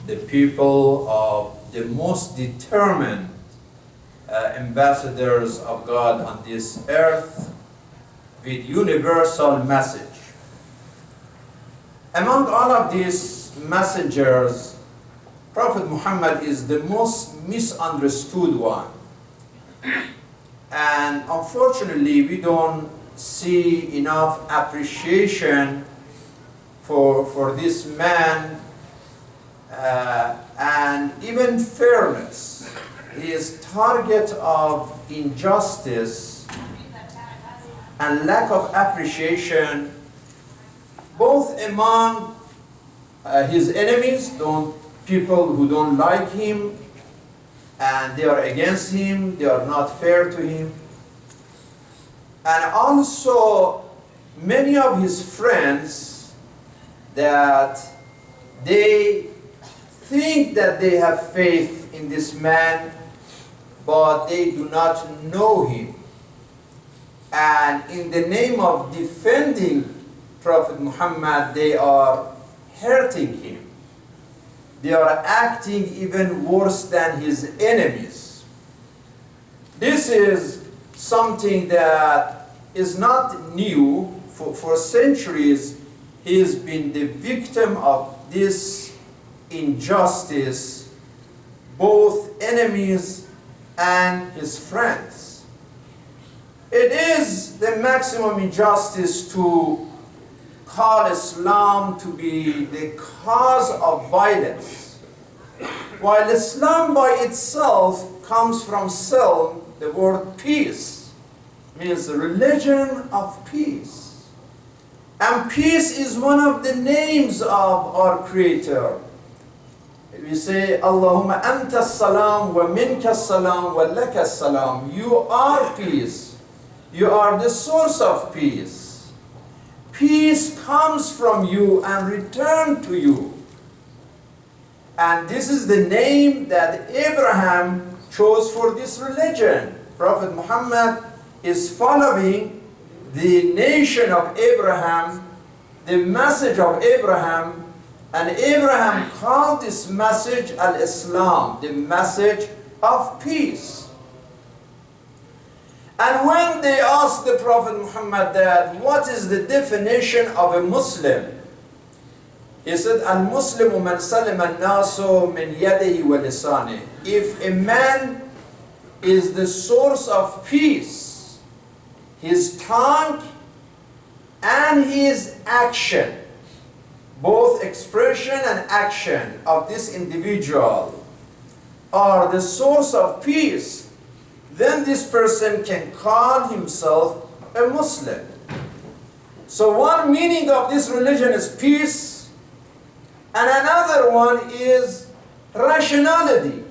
the people of the most determined ambassadors of God on this earth with universal message. Among all of these messengers, Prophet Muhammad is the most misunderstood one. And unfortunately, we don't see enough appreciation for this man and even fairness. He is target of injustice and lack of appreciation both among his enemies, people who don't like him and they are against him, they are not fair to him. And also many of his friends that they think that they have faith in this man, but they do not know him. And in the name of defending Prophet Muhammad, they are hurting him. They are acting even worse than his enemies. This is something that is not new. For centuries, he has been the victim of this injustice, both enemies and his friends. It is the maximum injustice to call Islam to be the cause of violence, while Islam by itself comes from Silm, the word peace, means the religion of peace. And peace is one of the names of our Creator. We say, Allahumma anta salam wa minka salam wa laka salam. You are peace. You are the source of peace. Peace comes from you and returns to you. And this is the name that Abraham chose for this religion. Prophet Muhammad is following the nation of Abraham, the message of Abraham, and Abraham called this message al-Islam, the message of peace. And when they asked the Prophet Muhammad that, what is the definition of a Muslim? He said, al-Muslimu man salima an-nasu min yadihi wa lisanihi. If a man is the source of peace, his tongue and his action, both expression and action of this individual are the source of peace, then this person can call himself a Muslim. So one meaning of this religion is peace, and another one is rationality.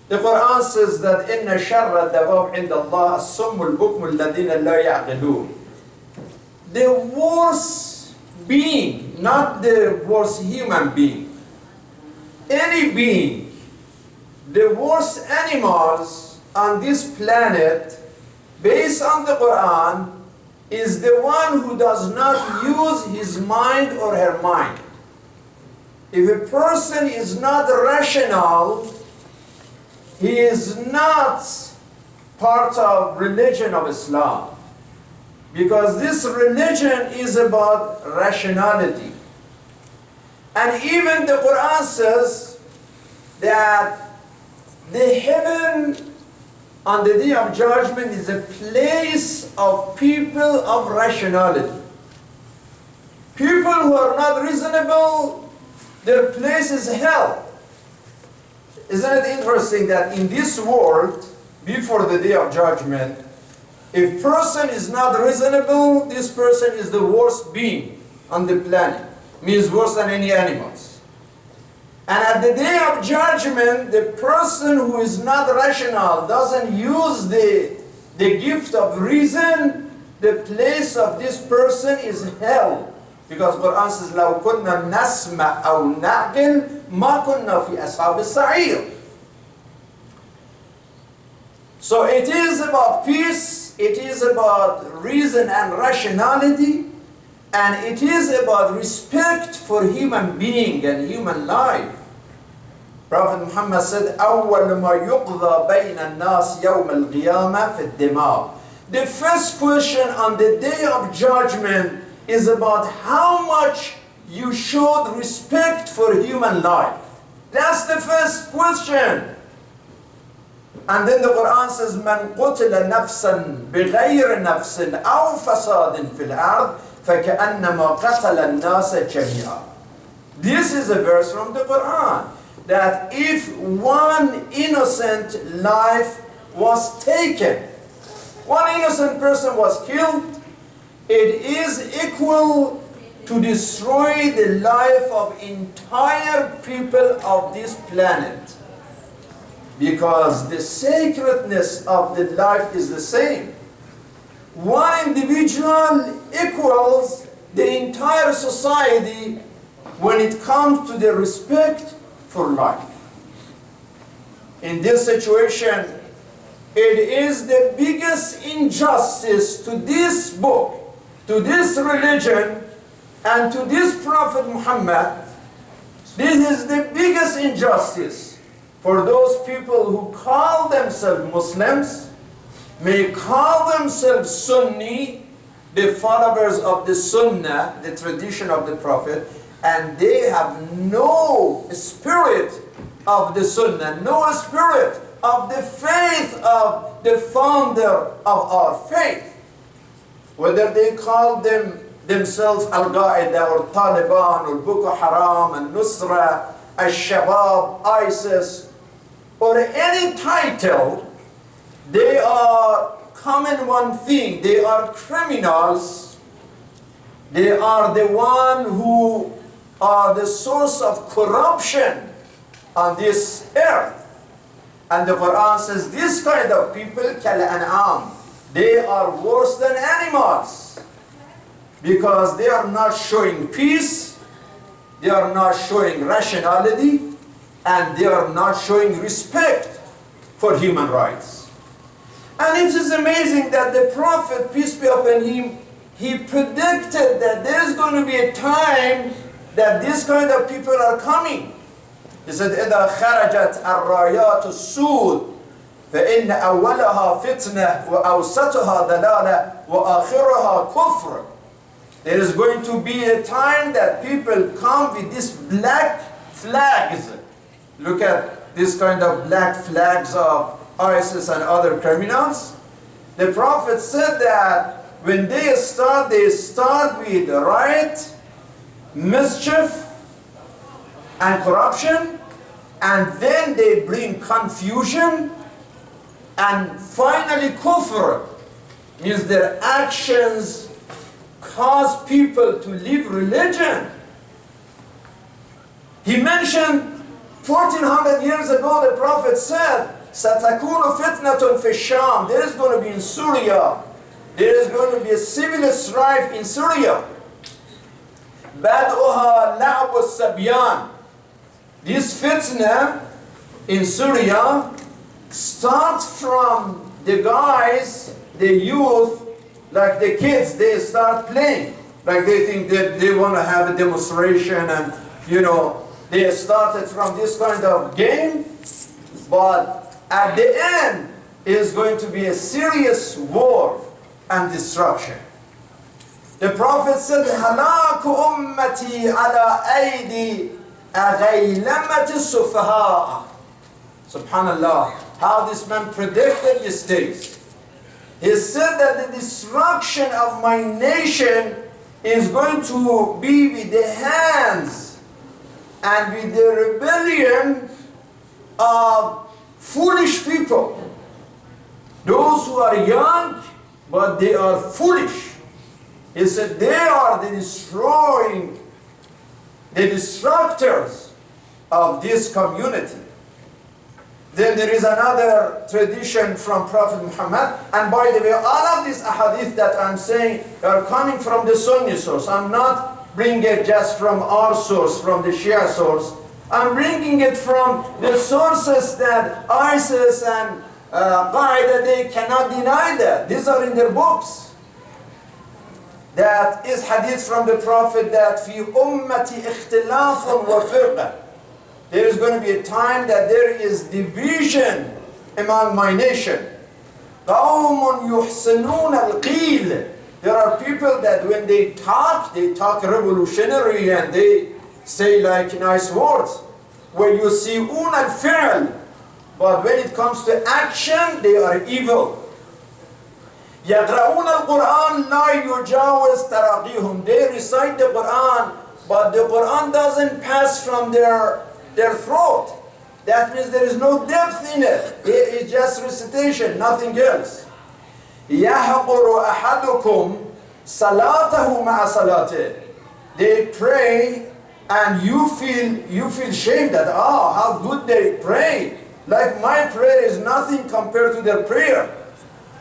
The Quran says that إِنَّ شَرَّ الدَّوَابِ عِنْدَ اللَّهِ الصُّمُّ الْبُكْمُ الَّذِينَ لَا يَعْقِلُونَ. The worst being, not the worst human being, any being, the worst animals on this planet, based on the Quran, is the one who does not use his mind or her mind. If a person is not rational, he is not part of religion of Islam. Because this religion is about rationality. And even the Quran says that the heaven on the day of judgment is a place of people of rationality. People who are not reasonable, their place is hell. Isn't it interesting that in this world, before the day of judgment, if person is not reasonable, this person is the worst being on the planet. Means worse than any animals. And at the day of judgment, the person who is not rational, doesn't use the gift of reason, the place of this person is hell. Because Quran says, لَوْ كُنَّا نَسْمَعْ أَوْ نَعْقِلْ مَا كُنَّا فِي أَصْحَابِ السَّعِيرِ. So it is about peace, it is about reason and rationality, and it is about respect for human being and human life. Prophet Muhammad said, أول ما يقضى بين الناس يوم القيامة في الدماء. The first question on the day of judgment is about how much you showed respect for human life. That's the first question. And then the Quran says, من قتل نفسا بغير نفس أو فساد في الأرض فكأنما قتل الناس جميعا. This is a verse from the Quran, that if one innocent life was taken, one innocent person was killed, it is equal to destroy the life of entire people of this planet. Because the sacredness of the life is the same. One individual equals the entire society when it comes to the respect for life. In this situation, it is the biggest injustice to this book, to this religion, and to this Prophet Muhammad. This is the biggest injustice for those people who call themselves Muslims, may call themselves Sunni, the followers of the Sunnah, the tradition of the Prophet, and they have no spirit of the Sunnah, no spirit of the faith of the founder of our faith. Whether they call themselves Al-Qaeda or Taliban or Boko Haram and Nusra, Al-Shabaab, ISIS, or any title, they are common one thing. They are criminals. They are the one who are the source of corruption on this earth. And the Quran says this kind of people, kal-an'am, they are worse than animals, because they are not showing peace, they are not showing rationality, and they are not showing respect for human rights. And it is amazing that the Prophet, peace be upon him, he predicted that there is going to be a time that this kind of people are coming. He said, إِذَا خَرَجَتْ الرَّايَاتُ السُّودُ فَإِنَّ أَوَّلَهَا فِتْنَةٌ وَأَوْسَطُهَا ضَلَالَةٌ وَآخِرُهَا كُفْرٌ. There is going to be a time that people come with these black flags. Look at this kind of black flags of ISIS and other criminals. The Prophet said that when they start with riot, mischief, and corruption, and then they bring confusion, and finally kufr, means their actions cause people to leave religion. He mentioned 1400 years ago, the Prophet said, سَتَكُونُ فِتْنَةٌ فِي الشَّامِ. There is going to be in Syria, there is going to be a civil strife in Syria. بَدْءُهَا لَعْبُ السَّبْيَانِ. This fitna in Syria starts from the guys, the youth, like the kids, they start playing. Like they think that they want to have a demonstration, and they started from this kind of game, but at the end is going to be a serious war and destruction. The Prophet said, هَلَاكُ أُمَّتِي عَلَىٰ أَيْدِي أَغَيْلَمَةِ السُّفَهَاءِ. Subhanallah, how this man predicted these days. He said that the destruction of my nation is going to be with the hands and with the rebellion of foolish people. Those who are young, but they are foolish. He said they are the destructors of this community. Then there is another tradition from Prophet Muhammad. And by the way, all of these ahadith that I'm saying are coming from the Sunni source. I'm not bringing it just from our source, from the Shia source. I'm bringing it from the sources that ISIS and Qaeda, they cannot deny that. These are in their books. That is hadith from the Prophet that في أمتي اختلاف وفرقة. there is going to be a time that there is division among my nation. قَوْمٌ يُحْسِنُونَ الْقِيلِ. There are people that when they talk revolutionary and they say like nice words. وَيُسِيئُونَ الْفِعْلِ. But when it comes to action, they are evil. يَقْرَؤُونَ الْقُرْآنَ لَا يُجَاوِزْ تَرَاقِيهُم. They recite the Quran, but the Quran doesn't pass from their throat. That means there is no depth in it. It is just recitation, nothing else. يَحْقُرُ أَحَدُكُمْ صَلَاتَهُ مَعَ صَلَاتِهِ. They pray and you feel shame that, how good they pray. Like my prayer is nothing compared to their prayer.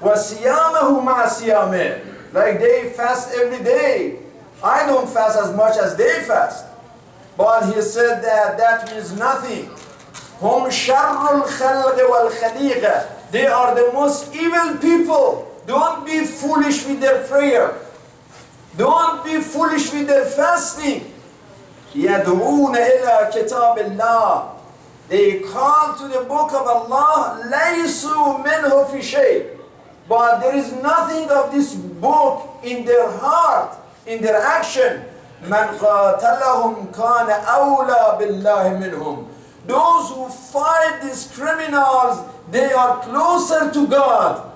وَصِيَامَهُ مَعَ صِيَامِهِ. Like they fast every day. I don't fast as much as they fast. But he said that means nothing. هُمْ شَرُّ الْخَلْقِ وَالْخَلِيقَ. They are the most evil people. Don't be foolish with their prayer. Don't be foolish with their fasting. يَدْعُونَ إِلَى كِتَابِ اللَّهِ. They call to the book of Allah. لَيْسُوا مِنْهُ فِي شَيْءٍ. But there is nothing of this book in their heart, in their action. مَنْ قَاتَلَهُمْ كَانَ أَوْلَى بِاللَّهِ مِنْهُمْ. Those who fight these criminals, they are closer to God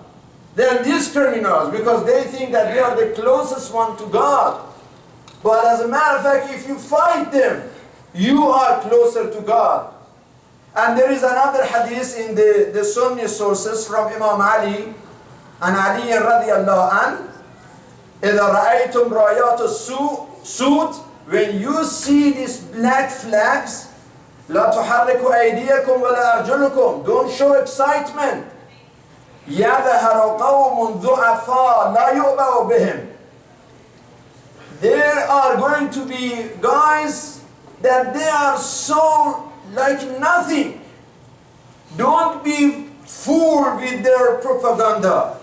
than these criminals, because they think that they are the closest one to God. But as a matter of fact, if you fight them, you are closer to God. And there is another hadith in the Sunni sources from Imam Ali, and Ali radiallahu an, إِذَا رَأَيْتُمْ رَايَاتُ السُّودِ. When you see these black flags, لَا تُحَرِّكُوا أَيْدِيَكُمْ وَلَا أَرْجُلُكُمْ. Don't show excitement. يَظْهَرُ قَوْمٌ ضُعَفَاء لَا يُؤْبَأُ بِهِمْ. There are going to be guys that they are so like nothing. Don't be fooled with their propaganda.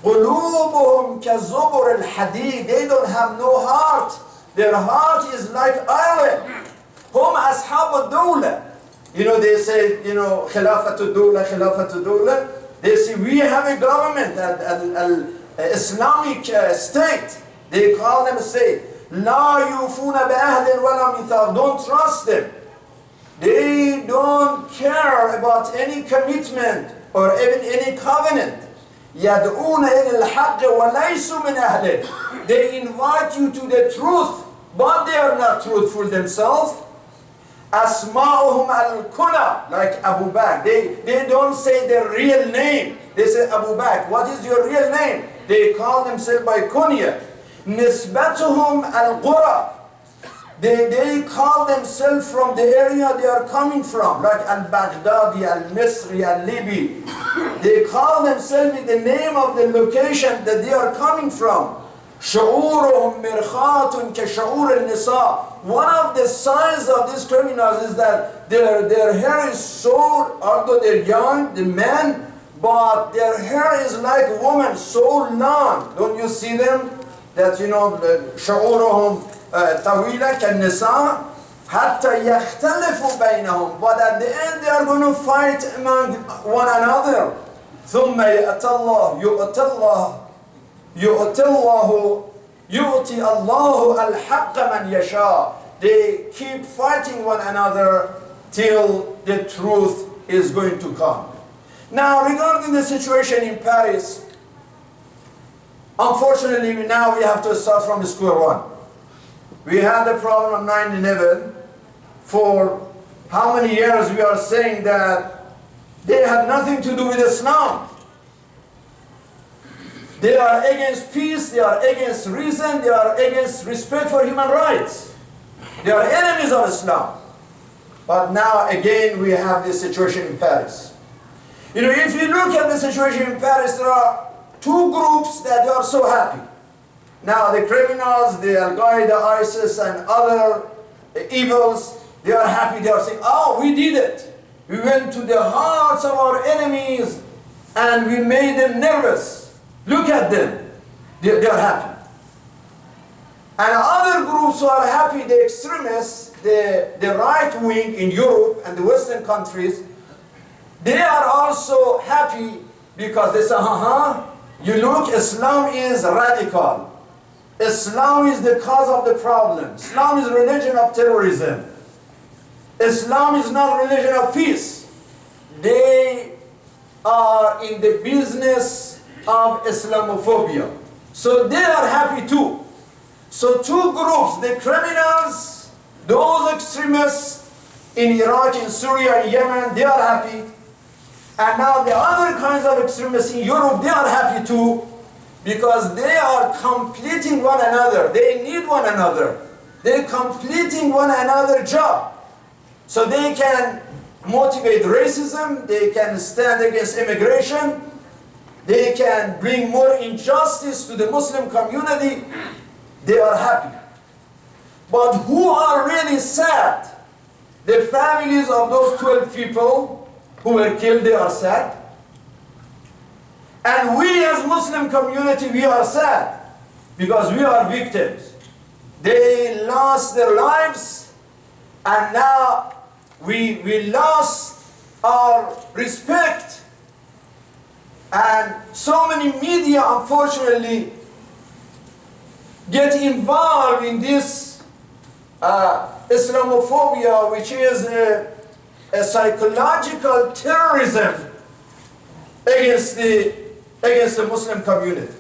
قُلُوبُهُمْ كَزُبُرِ الْحَدِيدِ. They don't have no heart. Their heart is like iron. هُمْ أَصْحَابُ الدَّوْلَةِ. They say, خِلَافَةُ الدَّوْلَةِ, خِلَافَةُ الدَّوْلَةِ. They say, we have a government, an Islamic state. They call them a state. لَا يُوفُونَ بِأَهْدٍ وَلَا مِثَاقٍ. Don't trust them. They don't care about any commitment or even any covenant. يَدْعُونَ إِلَى الْحَقِّ وَلَيْسُوا مِنْ أَهْلِهِ. They invite you to the truth, but they are not truthful themselves. أَسْمَاؤُهُمْ الْكُنَى. Like Abu Bakr. They don't say their real name. They say, Abu Bakr, what is your real name? They call themselves by kunya. نِسْبَتُهُمْ الْقُرَى. They call themselves from the area they are coming from, like Al-Baghdadi, Al-Misri, Al-Libi. They call themselves with the name of the location that they are coming from. شعورهم مرخات كشعور النساء. One of the signs of these criminals is that their hair is so, although they're young, the men, but their hair is like women, so long. Don't you see them? That شعورهم طويلة كالنساء حتى يختلفوا بينهم. But at the end they are going to fight among one another. ثم يؤتي الله الحق من يشاء. They keep fighting one another till the truth is going to come. Now, regarding the situation in Paris, unfortunately now we have to start from square one. We had the problem of 9/11. For how many years we are saying that they have nothing to do with Islam. They are against peace, they are against reason, they are against respect for human rights. They are enemies of Islam. But now again we have this situation in Paris. If you look at the situation in Paris, there are two groups that are so happy. Now the criminals, the Al-Qaeda, ISIS and other evils, they are happy, they are saying, oh, we did it. We went to the hearts of our enemies and we made them nervous. Look at them. They are happy. And other groups who are happy, the extremists, the right wing in Europe and the Western countries, they are also happy because they say, you look, Islam is radical. Islam is the cause of the problem. Islam is religion of terrorism. Islam is not religion of peace. They are in the business of Islamophobia. So they are happy too. So two groups, the criminals, those extremists in Iraq, in Syria, in Yemen, they are happy. And now the other kinds of extremists in Europe, they are happy too, because they are completing one another. They need one another. They're completing one another's job. So they can motivate racism, they can stand against immigration, they can bring more injustice to the Muslim community. They are happy. But who are really sad? The families of those 12 people who were killed, they are sad. And we as Muslim community, we are sad because we are victims. They lost their lives, and now we lost our respect. And so many media, unfortunately, get involved in this Islamophobia, which is a psychological terrorism against the Muslim community.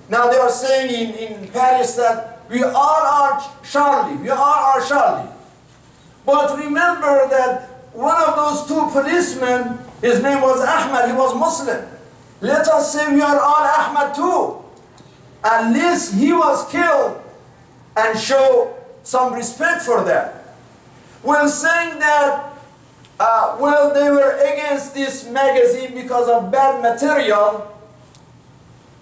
Now they are saying in Paris that we all are Charlie, we all are Charlie. But remember that one of those two policemen, his name was Ahmad, he was Muslim. Let us say we are all Ahmad too. At least he was killed and show some respect for that. We're saying that, well, they were against this magazine because of bad material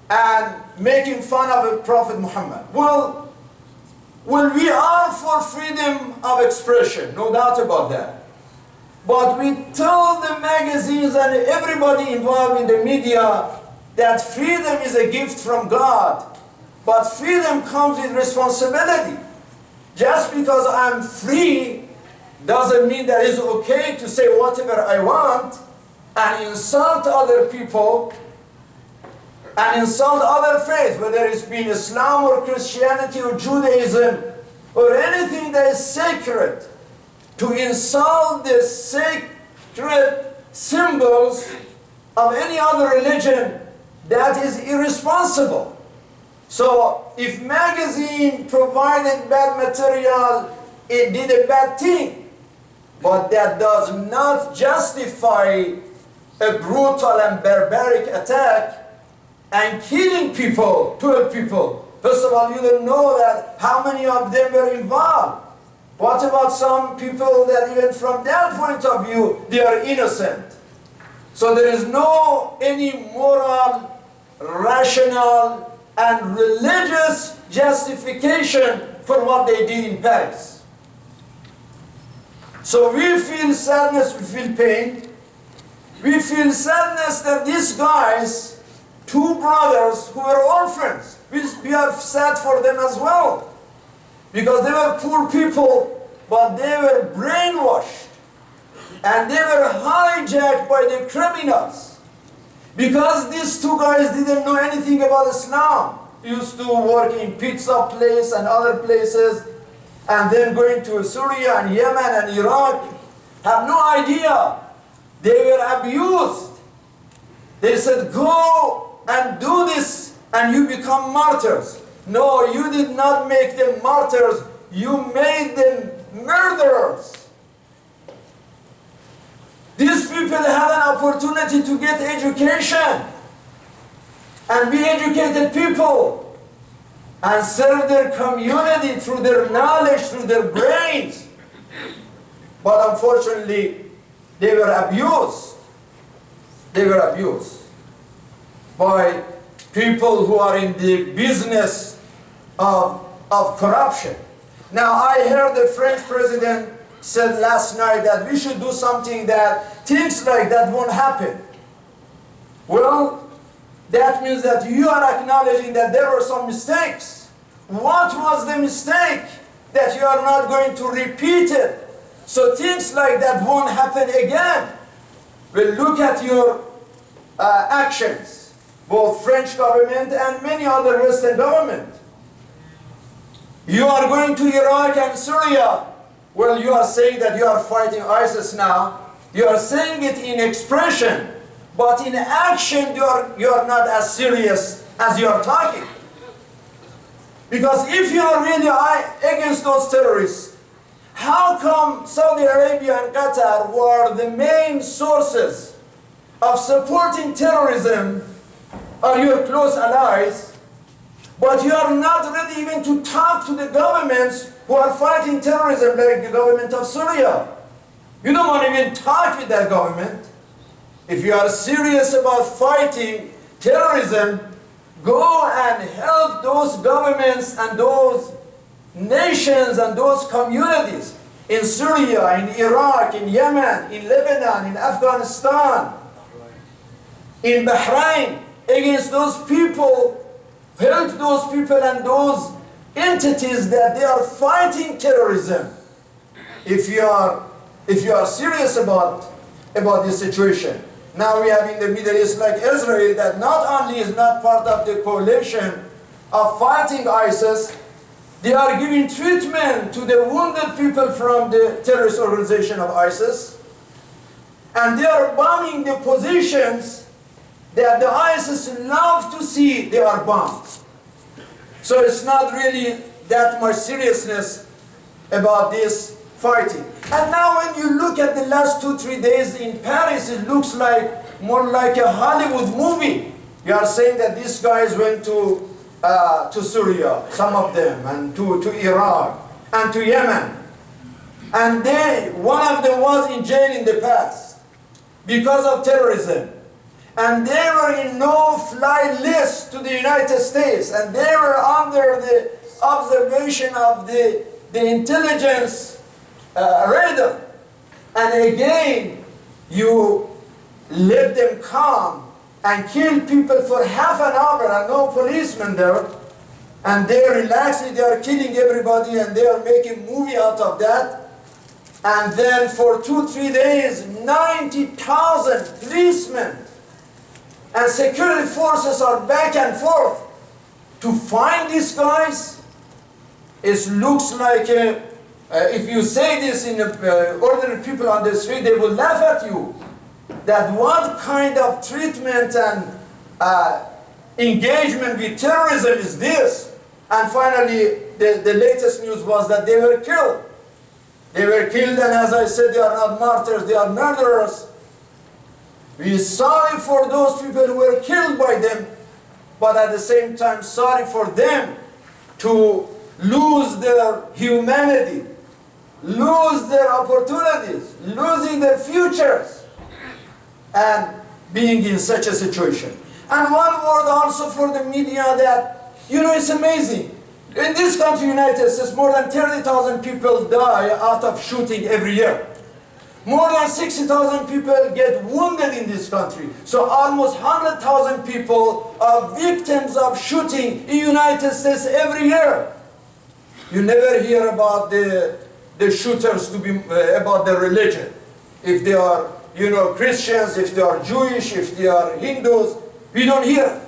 and making fun of the Prophet Muhammad. Well, we are for freedom of expression, no doubt about that. But we tell the magazines and everybody involved in the media that freedom is a gift from God. But freedom comes with responsibility. Just because I'm free doesn't mean that it's okay to say whatever I want and insult other people and insult other faiths, whether it's been Islam or Christianity or Judaism or anything that is sacred. To insult the sacred symbols of any other religion, that is irresponsible. So if magazine provided bad material, it did a bad thing. But that does not justify a brutal and barbaric attack and killing people, 12 people. First of all, you don't know that how many of them were involved. What about some people that even from that point of view, they are innocent? So there is no any moral, rational, and religious justification for what they did in Paris. So we feel sadness, we feel pain. We feel sadness that these guys, two brothers who were orphans, we are sad for them as well. Because they were poor people, but they were brainwashed. And they were hijacked by the criminals. Because these two guys didn't know anything about Islam. Used to work in pizza place and other places, and then going to Syria and Yemen and Iraq. Have no idea. They were abused. They said, go and do this and you become martyrs. No, you did not make them martyrs. You made them murderers. These people had an opportunity to get education and be educated people and serve their community through their knowledge, through their brains. But unfortunately, they were abused. They were abused by people who are in the business of corruption. Now, I heard the French president said last night that we should do something that things like that won't happen. Well, that means that you are acknowledging that there were some mistakes. What was the mistake that you are not going to repeat it? So things like that won't happen again. Well, look at your actions, both French government and many other Western governments. You are going to Iraq and Syria. Well, you are saying that you are fighting ISIS now. You are saying it in expression, but in action you are not as serious as you are talking. Because if you are really against those terrorists, how come Saudi Arabia and Qatar were the main sources of supporting terrorism, are your close allies, but you are not ready even to talk to the governments who are fighting terrorism, like the government of Syria? You don't want to even talk with that government. If you are serious about fighting terrorism, go and help those governments and those nations and those communities in Syria, in Iraq, in Yemen, in Lebanon, in Afghanistan, in Bahrain, against those people. Help those people and those entities that they are fighting terrorism. If you are serious about this situation. Now we have in the Middle East like Israel that not only is not part of the coalition of fighting ISIS, they are giving treatment to the wounded people from the terrorist organization of ISIS, and they are bombing the positions that the ISIS love to see they are bombed. So it's not really that much seriousness about this fighting. And now when you look at the last 2-3 days in Paris, it looks like more like a Hollywood movie. You are saying that these guys went to Syria, some of them, and to Iraq, and to Yemen. And one of them was in jail in the past because of terrorism. And they were in no-fly list to the United States, and they were under the observation of the intelligence radar. And again, you let them come and kill people for half an hour and no policemen there, and they are relaxing, they are killing everybody, and they are making movie out of that. And then for 2-3 days, 90,000 policemen and security forces are back and forth to find these guys. It looks like if you say this in ordinary people on the street, they will laugh at you. That what kind of treatment and engagement with terrorism is this? And finally, the latest news was that they were killed. They were killed, and as I said, they are not martyrs, they are murderers. We are sorry for those people who were killed by them, but at the same time sorry for them to lose their humanity, lose their opportunities, losing their futures, and being in such a situation. And one word also for the media that, it's amazing. In this country, United States, more than 30,000 people die out of shooting every year. More than 60,000 people get wounded in this country. So almost 100,000 people are victims of shooting in the United States every year. You never hear about the shooters to be about their religion. If they are, Christians, if they are Jewish, if they are Hindus, we don't hear.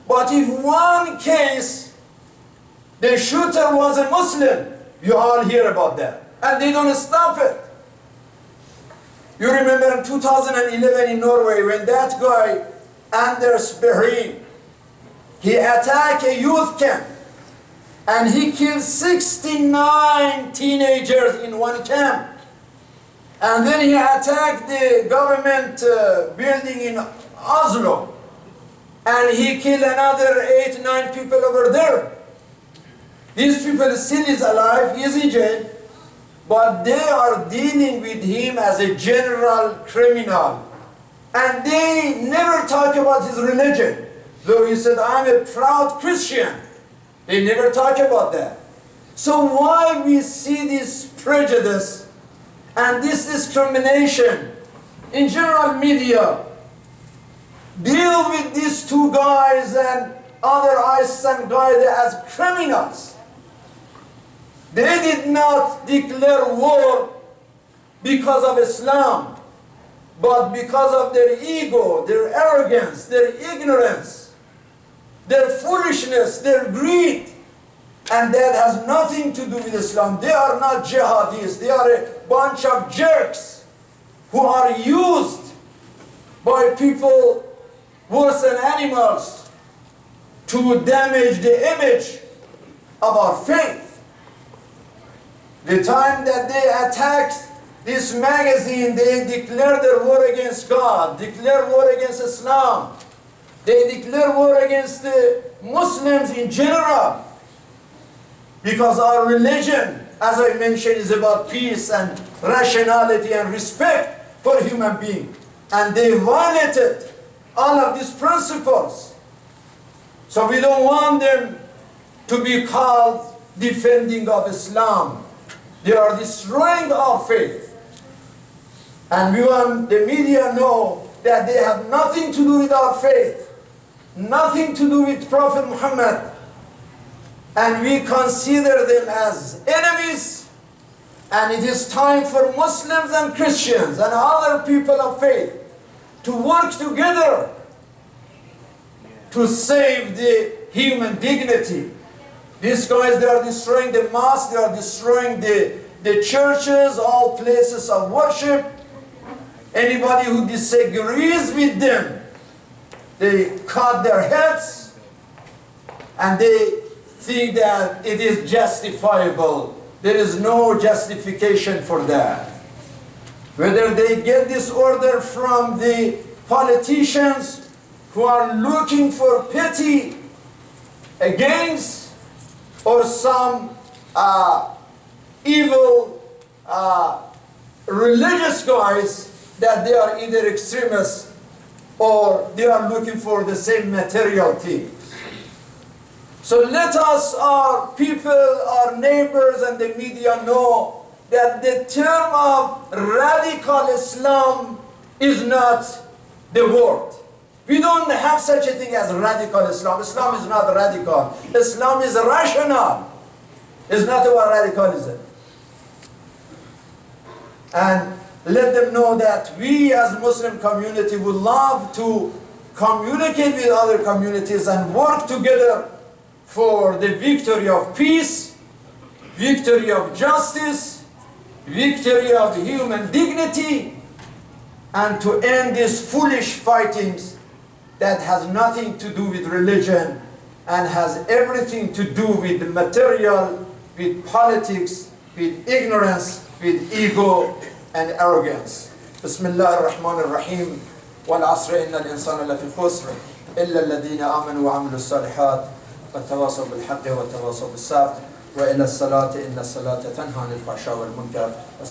But if one case, the shooter was a Muslim, you all hear about that. And they don't stop it. You remember in 2011 in Norway when that guy, Anders Behring, he attacked a youth camp and he killed 69 teenagers in one camp. And then he attacked the government building in Oslo and he killed another 8-9 people over there. These people still is alive, he is in jail. But they are dealing with him as a general criminal. And they never talk about his religion. Though he said, I'm a proud Christian. They never talk about that. So why we see this prejudice and this discrimination in general media? Deal with these two guys and other ISIS guys as criminals. They did not declare war because of Islam, but because of their ego, their arrogance, their ignorance, their foolishness, their greed. And that has nothing to do with Islam. They are not jihadis. They are a bunch of jerks who are used by people worse than animals to damage the image of our faith. The time that they attacked this magazine, they declared their war against God, declared war against Islam. They declared war against the Muslims in general. Because our religion, as I mentioned, is about peace and rationality and respect for human beings. And they violated all of these principles. So we don't want them to be called defending of Islam. They are destroying our faith. And we want the media to know that they have nothing to do with our faith, nothing to do with Prophet Muhammad. And we consider them as enemies. And it is time for Muslims and Christians and other people of faith to work together to save the human dignity. These guys, they are destroying the mosques, they are destroying the churches, all places of worship. Anybody who disagrees with them, they cut their heads, and they think that it is justifiable. There is no justification for that. Whether they get this order from the politicians who are looking for petty gains, or some evil religious guys, that they are either extremists or they are looking for the same material things. So let us, our people, our neighbors and the media know that the term of radical Islam is not the word. We don't have such a thing as radical Islam. Islam is not radical. Islam is rational. It's not about radicalism. And let them know that we as Muslim community would love to communicate with other communities and work together for the victory of peace, victory of justice, victory of human dignity, and to end these foolish fightings that has nothing to do with religion and has everything to do with the material, with politics, with ignorance, with ego and arrogance. Bismillah ar-Rahman ar-Rahim. وَالْعَصْرِ إِنَّ الْإِنسَانَ لَفِي خُسْرٍ إِلَّا الَّذِينَ آمَنُوا وَعَمِلُوا الصَّالِحَاتِ وَتَوَاصَوْا بِالْحَقِّ وَتَوَاصَوْا بِالصَّبْرِ وَإِلَى الصَّلَاةِ إِنَّ الصَّلَاةَ تَنْهَى عَنِ الْفَحْشَاءِ وَالْمُنكَرِ.